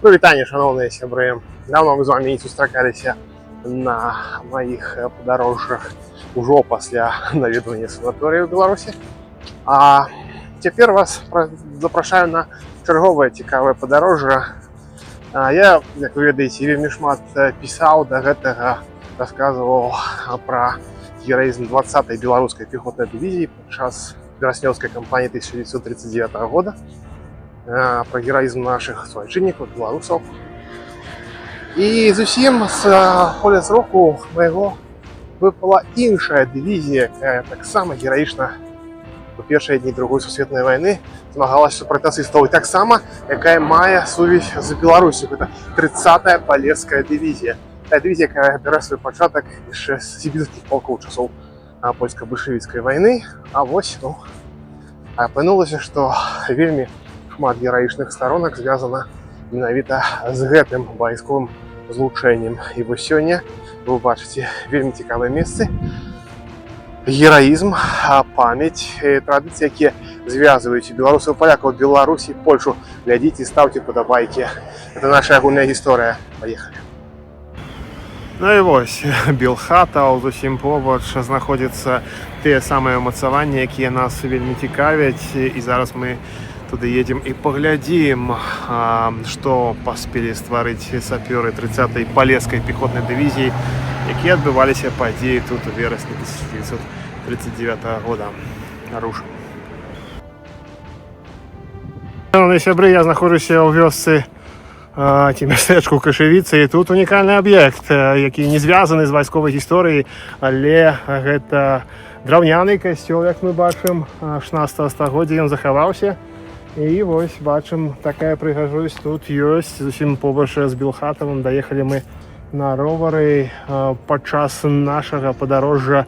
Прывітанне, шановныя сябры. Давно мы з вами не сустракаліся на маіх падарожжах ужо пасля наведвання санаторыі ў Беларусі. А цяпер вас запрашаю на чарговае цікавае падарожжа. Я, як вы ведаеце, вельмі шмат пісаў да гэтага, расказваў пра гераізм 20-й беларускай пехотнай дывізіі падчас вераснёўскай кампаніі 1939 года. Про героизм наших суайчыннікаў, беларусаў. І зусім з поля зроку майго выпала іншая дывізія, якая таксама гераічна у першыя дні Другой сусветнай вайны змагалася супраць нацыстаў, і таксама якая мае сувязь з Беларусю. Гэта 30-я палеская дывізія. Тая дывізія, якая бярэ свой пачатак яшчэ з сібірскіх палкоў часоў польска-бальшавіцкай вайны. А вось, апынулася, што вельмі шмат гераічных сторонок звязана менавіта з гэтым вайсковым злучэннем. І вось сёння вы бачыце вельмі цікавыя месцы. Гераізм, памяць, традыцыі, якія звязваюць беларусаў, палякаў, Беларусі, Польшу. Глядзіце, ставце падабайкі. Это наша агульная гісторыя. Паехалі. Ну і вось, Белхатаў, зусім побач знаходзяцца тыя самыя ўмацаванні, якія нас вельмі цікавяць. І зараз мы туды едем і паглядзім, што паспелі стварыць сапёры 30-й палескай пехотнай дывізіі, якія адбываліся падзеі тут у верасні 1939 года. Рушым. Шановныя сябры, я знаходжуся ў вёсцы ці мястэчку Кашавіцы, і тут унікальны аб'ект, які не звязаны з вайсковай гісторыяй, але гэта драўняны касцёл, як мы бачым, 16 стагоддзя ён захаваўся. І вось бачым, такая прыгажосць тут ёсць. Зусім побач з Белхатавым даехалі мы на ровары падчас нашага падарожжа,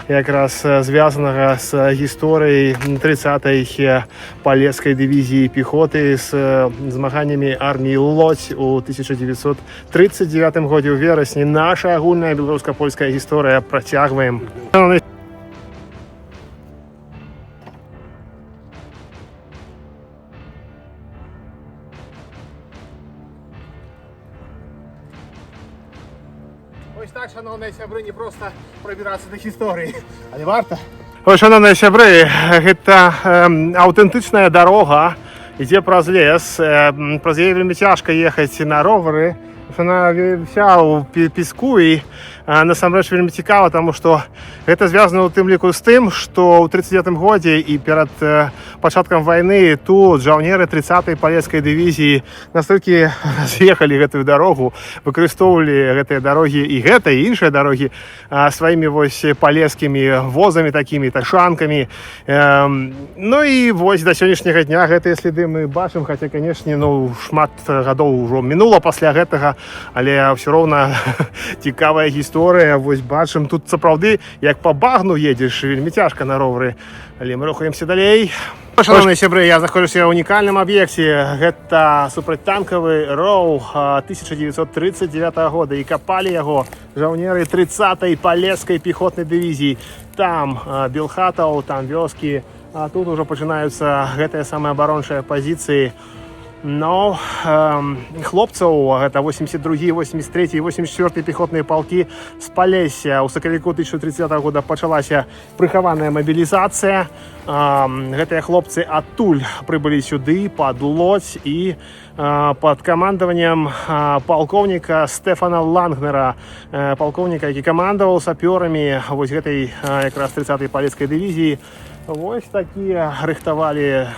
якраз звязанага з гісторыяй 30-й палескай дывізіі пехоты з змаганнямі арміі Лодзь у 1939 годзе ў верасні. Наша агульная беларуска-польская гісторыя працягваем. Ось так, шановныя сябры, не проста прабірацца да гісторыі, але варта. Ось, шановныя сябры, гэта аўтэнтычная дарога, ідзе праз лес. Праз яе вельмі цяжка ехаць на ровары. Яна вся ў песку, і насамрэч вельмі цікава, таму што гэта звязана ў тым ліку з тым, што ў 39 годзе і перад пачаткам вайны тут жаўнеры 30-й палескай дывізіі настолькі з'ехалі гэтую дарогу, выкарыстоўвалі гэтыя дарогі і гэта, і іншыя дарогі сваімі вось палескімі возамі, такімі ташанкамі. Ну і вось да сённяшняга дня гэтыя сліды мы бачым, хаця, канешне, шмат гадоў ужо мінула пасля гэтага, але ўсё роўна цікавая гісторыя. Вось бачым, тут сапраўды як па багну едзеш, вельмі цяжка на ровары, але мы рухаемся далей. Шановныя сябры, я знаходжуся ў унікальным аб'екце. Гэта супрацьтанкавы роў 1939 года, і капалі яго жаўнеры 30-й палескай пехотнай дывізіі. Там Белхатаў, там вёскі, а тут ужо пачынаюцца гэтыя самыя абарончыя пазіцыі. Но хлопцаў, гэта 82-й, 83-й, 84-й пехотныя палкі з Палесся. У сакавіку 1930 года пачалася прыхаваная мабілізацыя. Гэтыя хлопцы адтуль прыбылі сюды, пад Лодзь, і пад камандаваннем палкоўніка Стэфана Лангнера, палкоўніка, які камандаваў сапёрамі вось гэтай якраз 30-й палескай дывізіі. Вось такія рыхтавалі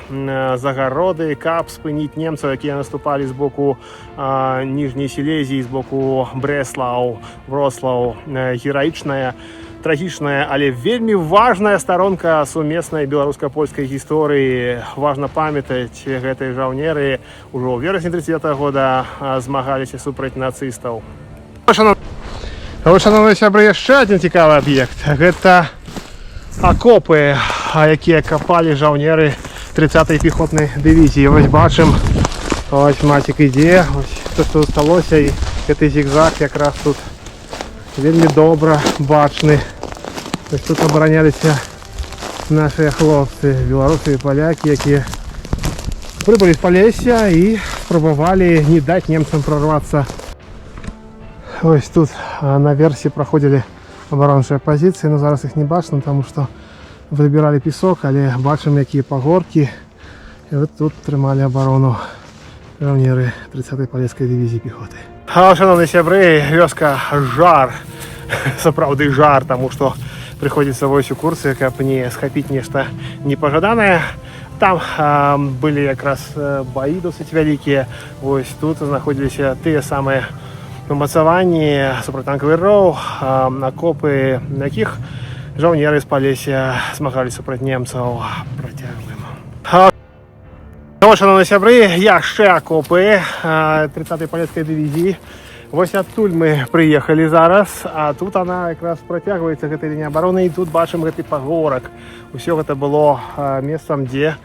загароды, каб спыніць немцаў, якія наступалі з боку Ніжняй Сілезіі, з боку Брэслаў, Вроцлаў. Гераічная, трагічная, але вельмі важная старонка сумеснай беларуска-польскай гісторыі. Важна памятаць, гэтыя жаўнеры ўжо ў верасні 39 года змагаліся супраць нацыстаў. Шановныя сябры, яшчэ адзін цікавы аб'ект. Гэта акопы, якія капалі жаўнеры 30-й пехотнай дывізіі. Вось бачым, ось мацік ідзе, ось што засталося, і гэты зігзаг якраз тут вельмі добра бачны. Ось тут абараняліся нашыя хлопцы, беларусы і палякі, якія прыбылі з Палесся і спробовали не дать немцам прорваться. Ось тут наверсі проходили оборончі позиції, но зараз їх не бачно, тому що вибирали пісок, але бачимо, які погорки. І от тут тримали оборону жовніри 30-ї Поліської дивізії піхоти. Шановні сябри, вёска жар, сапраўды жар, тому що приходится вось у курсы, каб не схапіць нешта непожаданае. Там были якраз баі досыць вялікія. Вось тут знаходзіліся тыя самыя умацаванні, супрацьтанкавы роў, акопы, на якіх жаўнеры з Палесся змагаліся супраць немцаў. Працягваем. Шановні сябры, яшчэ акопы 30-й Поліськай дывізіі. Вось адтуль мы прыехалі зараз, а тут она якраз працягваецца, гэтая лінія абароны, і тут бачым гэты пагорак. Усё гэта было месцам, дзе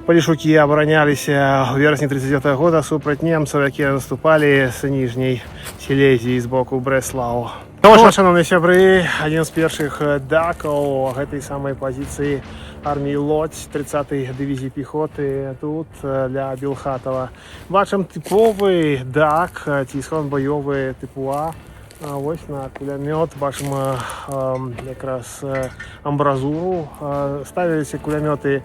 палешукі абараняліся ў верасні 39-го года супраць немцаў, якія наступалі з ніжняй Сілезіі з боку Брэслау. Шановні сябры, адзін з першых дакаў гэтай самай пазіцыі армії Лодзь 30-й дывізіі пехоты тут для Белхатова. Бачым типовый дак, ці схрон бойовы типу А. Ось на кулямёт бачым якраз амбразуру. Ставіліся кулямёты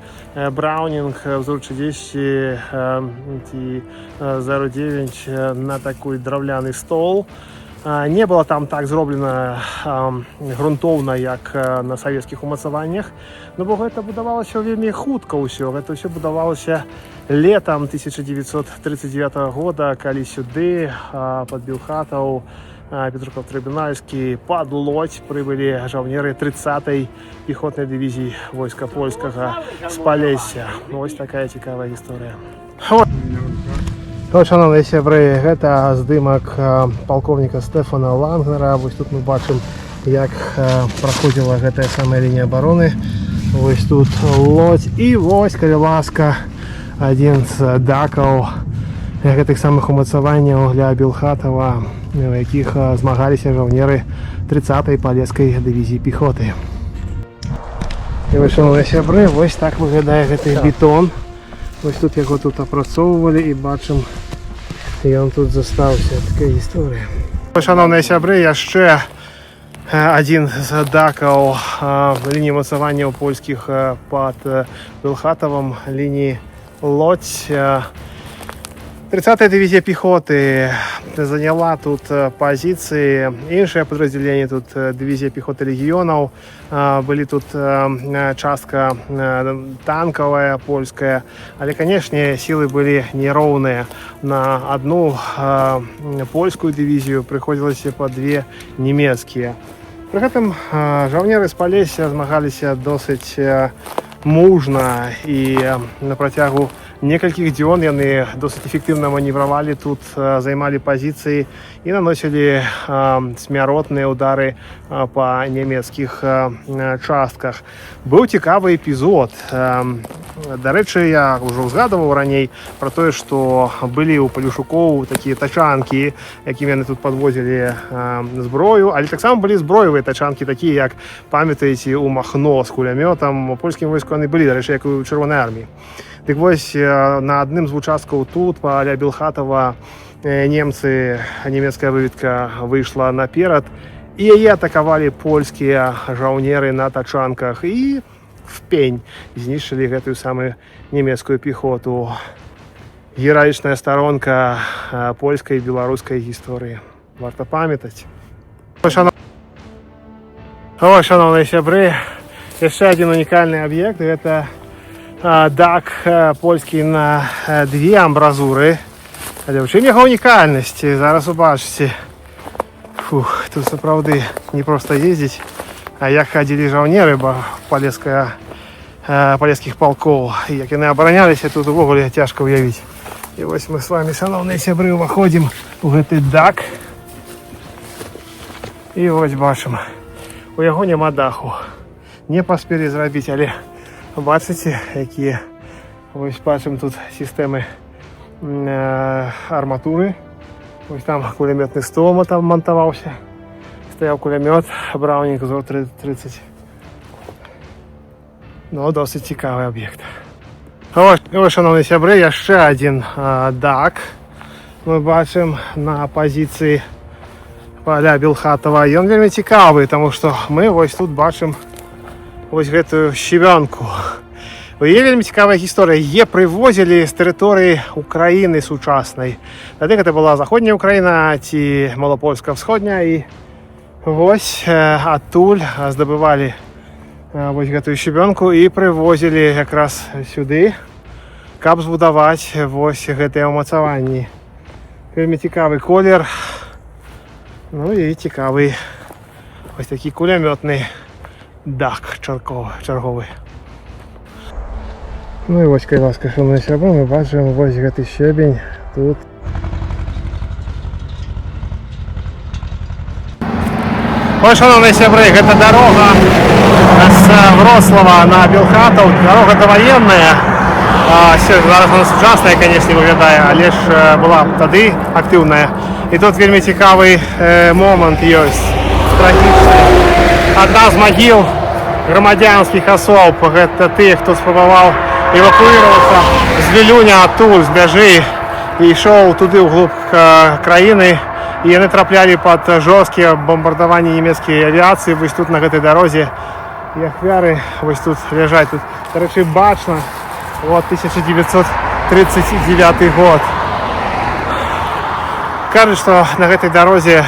Браунинг узор 30 ці 09 на такой драўляны стол. Не было там так зроблена грунтоўна, як на савецкіх умацаваннях, но бо гэта будавалася вельмі хутка ўсё. Гэта ўсё будавалася летом 1939 года, калі сюды пад Белхатаў, Петруков-Трыбунальскі, пад Лодзь прыбылі жаўнеры 30-й пехотнай дывізіі войска польскага з Палесся. Вось такая цікавая гісторыя. Шановні сябры, гэта здымак палковніка Стэфана Лангнера. Вось тут мы бачым, як праходзіла гэтая самая лінія абароны. Вось тут Лодзь і вось, калі ласка, адзін з дакаў гэтых самых умацаванняў для Белхатава, у якіх змагаліся жаўнеры 30-й Поліськай дывізіі пехоты. І вось, шановні сябры, вось так выглядае гэты бетон. Вось тут яго тут апрацоўвалі і бачым, ён тут застаўся. Такая гісторыя. Шановныя сябры, яшчэ адзін з дакаў лініі умацаванняў польскіх пад Белхатавам, лініі Лодзь. 30-я дивизия пехоты заняла тут позиции. Іншае подразделение тут дивизия пехоты легионов. Были тут частка танковая польская. Але, конечно, силы были неровные. На одну польскую дивизию приходилось по две немецкие. При этом жаўнеры з Палесся змагаліся досыць мужна, і на працягу некалькіх дзён яны досыць эфектыўна маневравалі тут, займалі пазіцыі і наносілі смяротныя ўдары па нямецкіх частках. Быў цікавы эпізод. Дарэчы, я ўжо ўзгадываў раней пра тое, што былі ў палешукоў такія тачанкі, якімі яны тут падвозілі зброю, але таксама былі зброевыя тачанкі, такія, як, памятаеце, у Махно з кулямётам. У польскім войску яны былі, дарэчы, як у Чырвонай арміі. Дык вось, на адным з участкаў тут, каля Белхатава, нямецкая выведка выйшла наперад, і яе атакавалі польскія жаўнеры на тачанках і в пень знішчылі гэтую самую нямецкую пехоту. Гераічная старонка польскай і беларускай гісторыі. Варта памятаць. Шановныя сябры, яшчэ адзін унікальны аб'ект. Гэта дак польскі на две амбразуры. Але ў чым яго унікальнасць? Зараз убачыце. Фух, тут сапраўды не проста ездзіць, а як хадзілі жаўнеры палескіх палкоў, і як яны абараняліся, тут увогуле цяжка ўявіць. І вось мы з вами, шановныя сябры, уваходзім у гэты дак. І вось бачым, у яго няма даху. Не паспелі зрабіць, але бачыце, якія, вось бачым тут сістэмы арматуры. Вось там кулямётны стол там монтаваўся. Стаяў кулямёт Браунинг узор 30. Ну, досыць цікавы аб'ект. Ось, шановні сябри, яшчэ один дак. Мы бачым на пазіцыі поля Белхатова. Ён вельмі цікавы, тому што мы вось тут бачым вось гэтую щебенку. Є вельмі цікавая гісторыя. Е прывозілі з тэрыторыі Украіны сучаснай. Тады гэта была заходняя Украіна ці малапольска ўсходняя, і вось адтуль здабывалі вось гэтую щебенку і прывозілі якраз сюды, каб збудаваць вось гэтыя ўмацаванні. Вельмі цікавы колер. Ну і цікавы ось такі кулямётны дак чарговы. Ну і вось, кай ласка, шановні сябры, мы бачым вось гэты щебень тут. Ось, шановні сябры, гэта дарога з Вроцлава на Белхатаў, дарога даваенная. Зараз вона сучасная, конечно, выглядае, але ж была тады актыўная. І тут вельмі цікавы момант ёсць, трагічны. Адна з магіл грамадзянскіх асоб, гэта тых, хто спрабаваў эвакуироваться з Вілюня адтуль, з мяжы, і ішоў туды ўглуб краіны, і яны траплялі пад жорсткія бомбардаванні нямецкай авіяцыі вось тут на гэтай дарозе, і ахвяры вось тут ляжаць. Тут, дарэчы, бачна, вот 1939 год. Кажуць, што на гэтай дарозе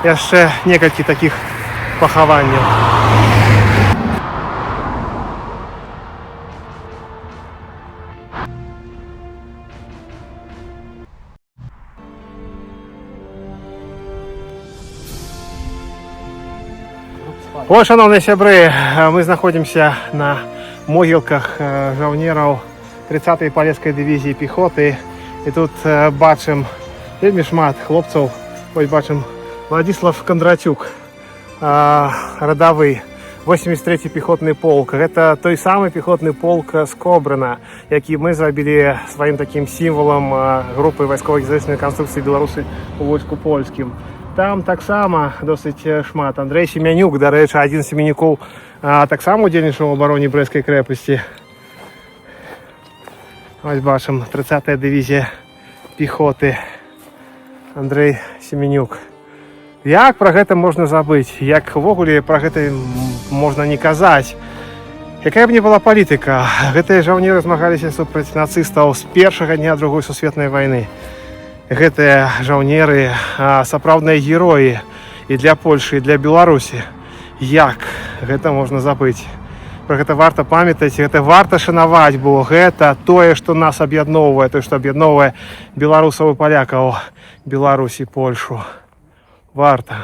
яшчэ некалькі такіх пахаванняў. Ось, шановні сябры, мы знаходзімся на могілках жаўнераў 30-й палескай дывізіі пехоты. І тут бачым вельмі шмат хлопцаў. Ось бачым Владислав Кондратюк, радавы, 83-й пехотны полк. Гэта той самы пехотны полк з Кобрына, які мы зрабілі сваім такім сімвалам групы вайсковых героічных канструкцый беларусы у войску польскім. Там таксама досыць шмат. Андрей Семянюк, дарэчы, адзін з семянюкоў, таксама удзельнічаў у абароне Брэсцкай крэпасці. Ось бачым 30-я дывізія пехоты. Андрей Семянюк. Як пра гэта можна забыць? Як увогуле пра гэта можна не казаць? Якая б не была палітыка, гэтыя жаўнеры змагаліся супраць нацыстаў з першага дня Другой сусветнай вайны. Гэтыя жаўнеры сапраўдныя героі і для Польшы, і для Беларусі. Як гэта можна забыць? Пра гэта варта памятаць, гэта варта шанаваць, бо гэта тое, што нас аб'ядноўвае, тое, што аб'ядноўвае беларусаў і палякаў, Беларусь і Польшу. Варта.